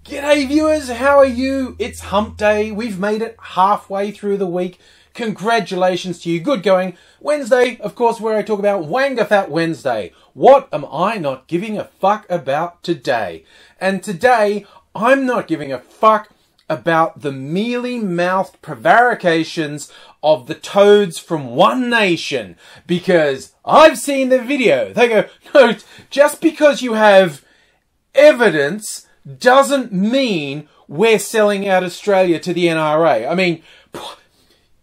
G'day viewers, how are you? It's hump day. We've made it halfway through the week. Congratulations to you. Good going. Wednesday, of course, where I talk about Wanga Fat Wednesday. What am I not giving a fuck about today? And today, I'm not giving a fuck about the mealy-mouthed prevarications of the toads from One Nation. Because I've seen the video. They go, no, just because you have evidence doesn't mean we're selling out Australia to the NRA. I mean,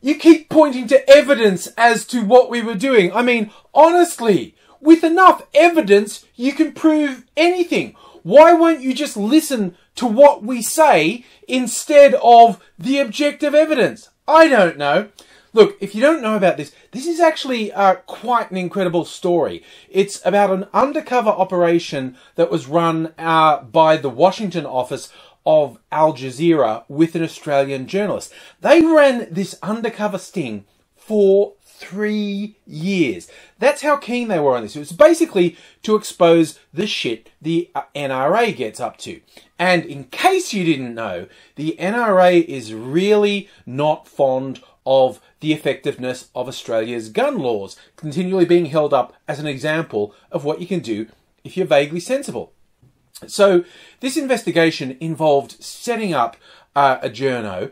you keep pointing to evidence as to what we were doing. I mean, honestly, with enough evidence, you can prove anything. Why won't you just listen to what we say instead of the objective evidence? I don't know. Look, if you don't know about this, this is actually quite an incredible story. It's about an undercover operation that was run by the Washington office of Al Jazeera with an Australian journalist. They ran this undercover sting for 3 years. That's how keen they were on this. It was basically to expose the shit the NRA gets up to. And in case you didn't know, the NRA is really not fond of the effectiveness of Australia's gun laws, continually being held up as an example of what you can do if you're vaguely sensible. So this investigation involved setting up a journo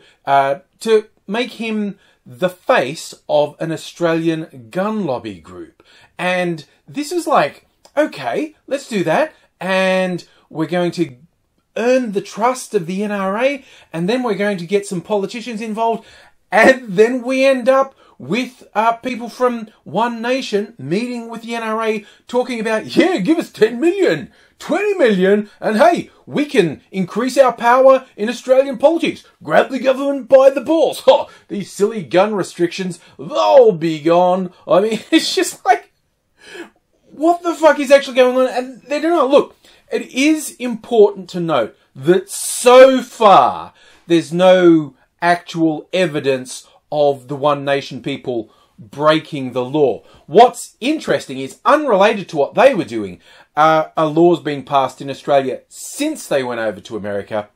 to make him the face of an Australian gun lobby group. And this is like, okay, let's do that. And we're going to earn the trust of the NRA. And then we're going to get some politicians involved. And then we end up with people from One Nation meeting with the NRA talking about, yeah, give us 10 million, 20 million, and hey, we can increase our power in Australian politics. Grab the government by the balls. Oh, these silly gun restrictions, they'll be gone. I mean, it's just like, what the fuck is actually going on? And they don't know. Look, it is important to note that so far there's no actual evidence of the One Nation people breaking the law. What's interesting is, unrelated to what they were doing, a law's been passed in Australia since they went over to America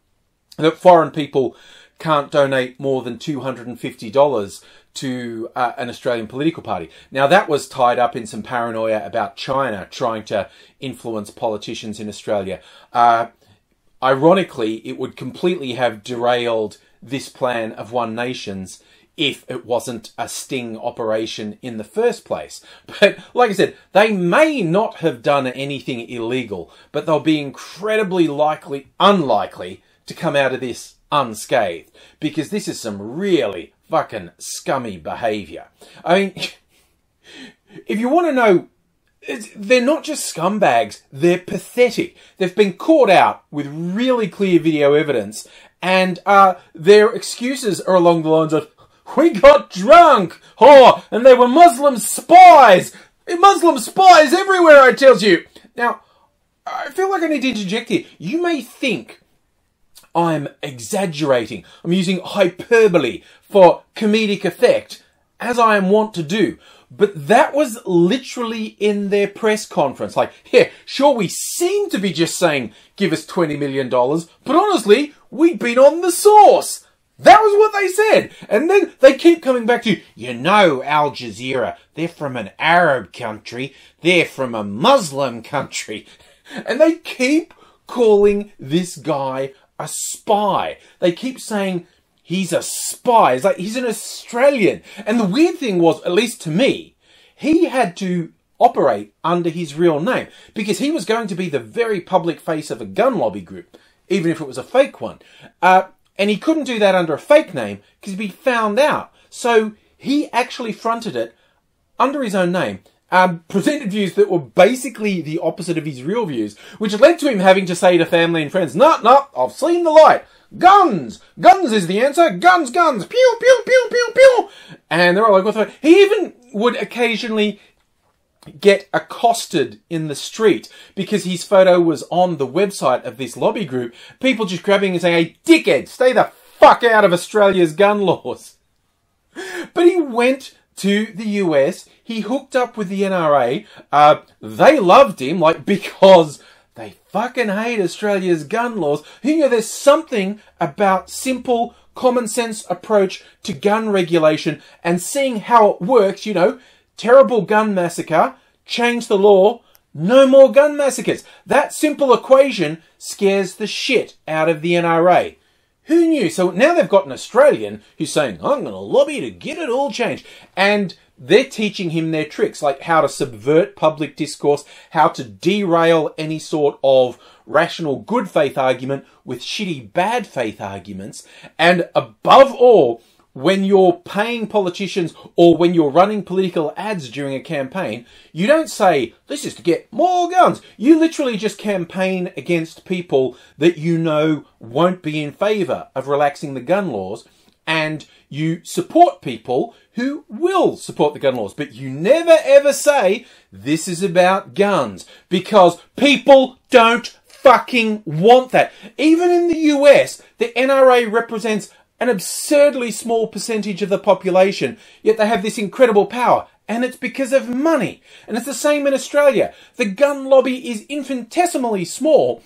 that foreign people can't donate more than $250 to an Australian political party. Now, that was tied up in some paranoia about China trying to influence politicians in Australia. Ironically, it would completely have derailed this plan of One Nation's if it wasn't a sting operation in the first place. But like I said, they may not have done anything illegal, but they'll be incredibly unlikely to come out of this unscathed, because this is some really fucking scummy behaviour. I mean, if you want to know, they're not just scumbags, they're pathetic. They've been caught out with really clear video evidence, and their excuses are along the lines of, we got drunk, oh, and they were Muslim spies. Muslim spies everywhere, I tells you. Now, I feel like I need to interject here. You may think I'm exaggerating. I'm using hyperbole for comedic effect, as I am wont to do. But that was literally in their press conference. Like, yeah, sure, we seem to be just saying, give us $20 million. But honestly, we've been on the source. That was what they said. And then they keep coming back to, you know, Al Jazeera, they're from an Arab country. They're from a Muslim country. And they keep calling this guy a spy. They keep saying, he's a spy. It's like, he's an Australian. And the weird thing was, at least to me, he had to operate under his real name, because he was going to be the very public face of a gun lobby group, even if it was a fake one. And he couldn't do that under a fake name because he'd be found out. So he actually fronted it under his own name, presented views that were basically the opposite of his real views, which led to him having to say to family and friends, no, I've seen the light. Guns! Guns is the answer. Guns, guns. Pew, pew, pew, pew, pew. And they're all like, what the fuck? He even would occasionally get accosted in the street because his photo was on the website of this lobby group. People just grabbing and saying, hey, dickhead, stay the fuck out of Australia's gun laws. But he went to the US. He hooked up with the NRA. They loved him, like, because they fucking hate Australia's gun laws. You know, there's something about simple, common sense approach to gun regulation and seeing how it works. You know, terrible gun massacre, change the law, no more gun massacres. That simple equation scares the shit out of the NRA. Who knew? So now they've got an Australian who's saying, I'm going to lobby to get it all changed. And they're teaching him their tricks, like how to subvert public discourse, how to derail any sort of rational good faith argument with shitty bad faith arguments. And above all, when you're paying politicians or when you're running political ads during a campaign, you don't say, this is to get more guns. You literally just campaign against people that you know won't be in favour of relaxing the gun laws, and you support people who will support the gun laws. But you never ever say, this is about guns, because people don't fucking want that. Even in the US, the NRA represents an absurdly small percentage of the population, yet they have this incredible power, and it's because of money. And it's the same in Australia. The gun lobby is infinitesimally small,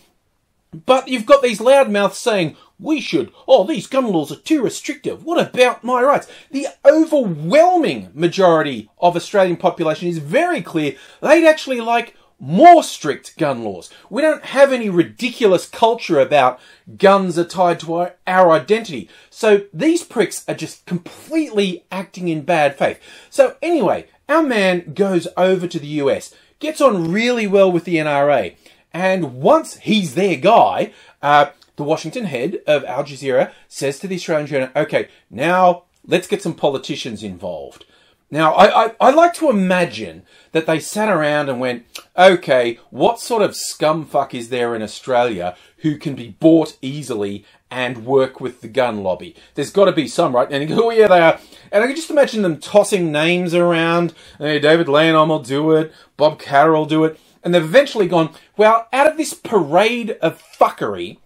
but you've got these loudmouths saying, these gun laws are too restrictive. What about my rights? The overwhelming majority of Australian population is very clear they'd actually like more strict gun laws. We don't have any ridiculous culture about guns are tied to our identity. So these pricks are just completely acting in bad faith. So anyway, our man goes over to the US, gets on really well with the NRA, and once he's their guy, the Washington head of Al Jazeera says to the Australian journal, okay, now let's get some politicians involved. Now, I like to imagine that they sat around and went, okay, what sort of scumfuck is there in Australia who can be bought easily and work with the gun lobby? There's got to be some, right? And you go, oh yeah, they are. And I can just imagine them tossing names around. Hey, David Leonom will do it. Bob Catter will do it. And they've eventually gone, well, out of this parade of fuckery,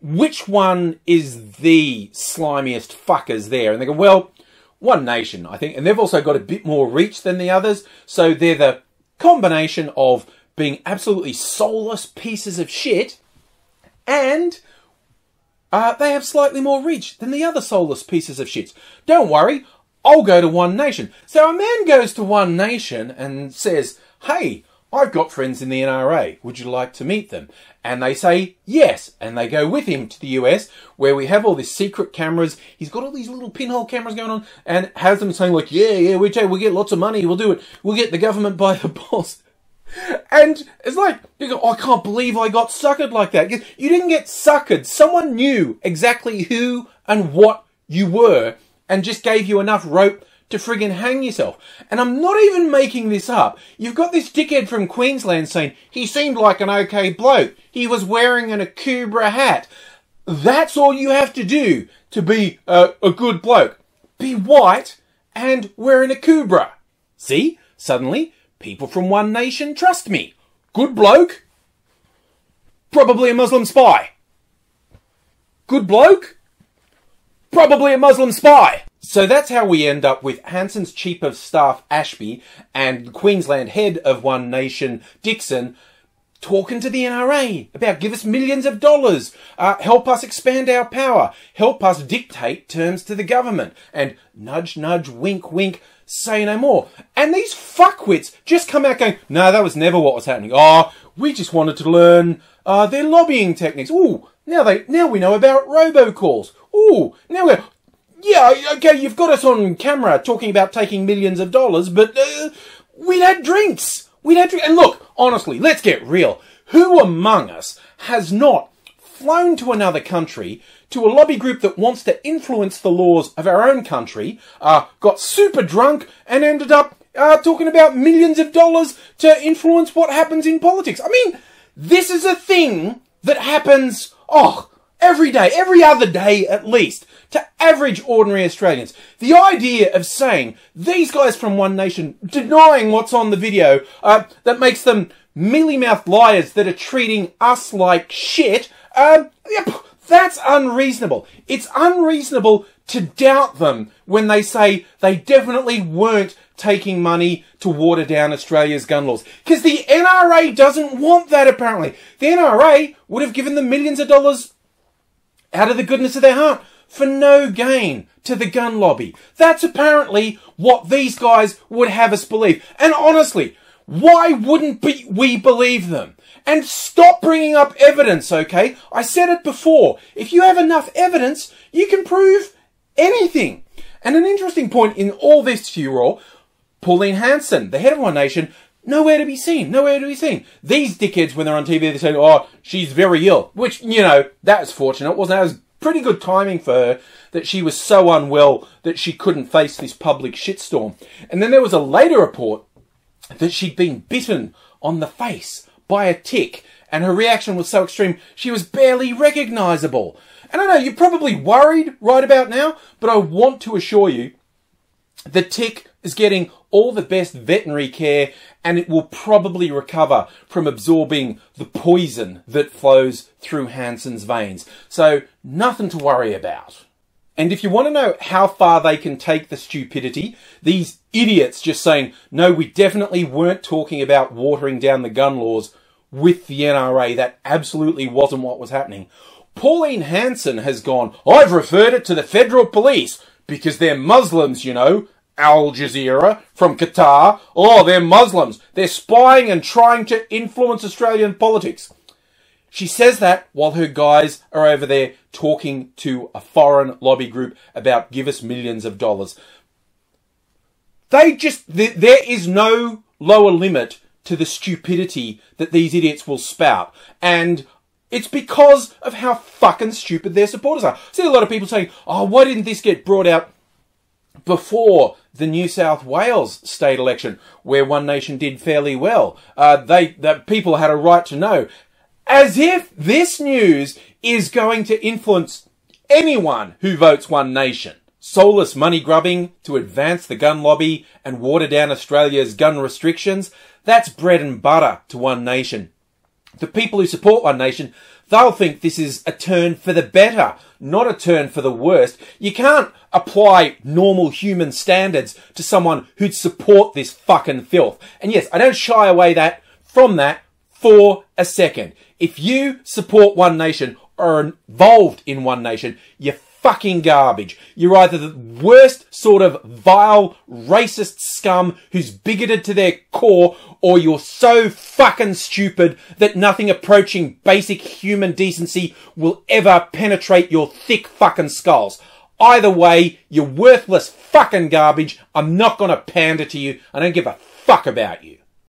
which one is the slimiest fuckers there? And they go, well, One Nation, I think. And they've also got a bit more reach than the others. So they're the combination of being absolutely soulless pieces of shit, and they have slightly more reach than the other soulless pieces of shits. Don't worry, I'll go to One Nation. So a man goes to One Nation and says, hey, I've got friends in the NRA. Would you like to meet them? And they say yes. And they go with him to the US, where we have all these secret cameras. He's got all these little pinhole cameras going on, and has them saying like, yeah, we'll get lots of money. We'll do it. We'll get the government by the balls. And it's like, you go, I can't believe I got suckered like that. You didn't get suckered. Someone knew exactly who and what you were and just gave you enough rope to friggin' hang yourself. And I'm not even making this up. You've got this dickhead from Queensland saying, he seemed like an okay bloke. He was wearing an Akubra hat. That's all you have to do to be a good bloke. Be white and wear an Akubra. See? Suddenly, people from One Nation trust me. Good bloke? Probably a Muslim spy. Good bloke? Probably a Muslim spy. So that's how we end up with Hanson's Chief of Staff Ashby and Queensland head of One Nation Dixon talking to the NRA about give us millions of dollars, help us expand our power, help us dictate terms to the government, and nudge, nudge, wink, wink, say no more. And these fuckwits just come out going, no, that was never what was happening. Oh, we just wanted to learn their lobbying techniques. Ooh, now we know about robocalls. Ooh, now we're... Yeah, okay, you've got us on camera talking about taking millions of dollars, but we'd had drinks. And look, honestly, let's get real. Who among us has not flown to another country, to a lobby group that wants to influence the laws of our own country, got super drunk, and ended up talking about millions of dollars to influence what happens in politics? I mean, this is a thing that happens, every day, every other day at least, to average ordinary Australians. The idea of saying these guys from One Nation denying what's on the video that makes them mealy-mouthed liars that are treating us like shit, that That's unreasonable. It's unreasonable to doubt them when they say they definitely weren't taking money to water down Australia's gun laws. Because the NRA doesn't want that, apparently. The NRA would have given them millions of dollars out of the goodness of their heart for no gain to the gun lobby. That's apparently what these guys would have us believe. And honestly, why wouldn't we believe them? And stop bringing up evidence, okay? I said it before. If you have enough evidence, you can prove anything. And an interesting point in all this, to you all, Pauline Hanson, the head of One Nation, nowhere to be seen. Nowhere to be seen. These dickheads, when they're on TV, they say, oh, she's very ill. Which, you know, that was fortunate, wasn't it? That was pretty good timing for her, that she was so unwell that she couldn't face this public shitstorm. And then there was a later report that she'd been bitten on the face by a tick, and her reaction was so extreme she was barely recognisable. And I know you're probably worried right about now, but I want to assure you the tick is getting all the best veterinary care, and it will probably recover from absorbing the poison that flows through Hanson's veins. So nothing to worry about. And if you want to know how far they can take the stupidity, these idiots just saying, no, we definitely weren't talking about watering down the gun laws with the NRA. That absolutely wasn't what was happening. Pauline Hanson has gone, I've referred it to the federal police because they're Muslims, you know. Al Jazeera from Qatar. Oh, they're Muslims. They're spying and trying to influence Australian politics. She says that while her guys are over there talking to a foreign lobby group about give us millions of dollars. There is no lower limit to the stupidity that these idiots will spout. And it's because of how fucking stupid their supporters are. I see a lot of people saying, oh, why didn't this get brought out before the New South Wales state election, where One Nation did fairly well? The people had a right to know. As if this news is going to influence anyone who votes One Nation. Soulless money grubbing to advance the gun lobby and water down Australia's gun restrictions, that's bread and butter to One Nation. The people who support One Nation, they'll think this is a turn for the better, not a turn for the worst. You can't apply normal human standards to someone who'd support this fucking filth. And yes, I don't shy away from that for a second. If you support One Nation or are involved in One Nation, you're fucking garbage. You're either the worst sort of vile, racist scum who's bigoted to their core, or you're so fucking stupid that nothing approaching basic human decency will ever penetrate your thick fucking skulls. Either way, you're worthless fucking garbage. I'm not gonna pander to you. I don't give a fuck about you.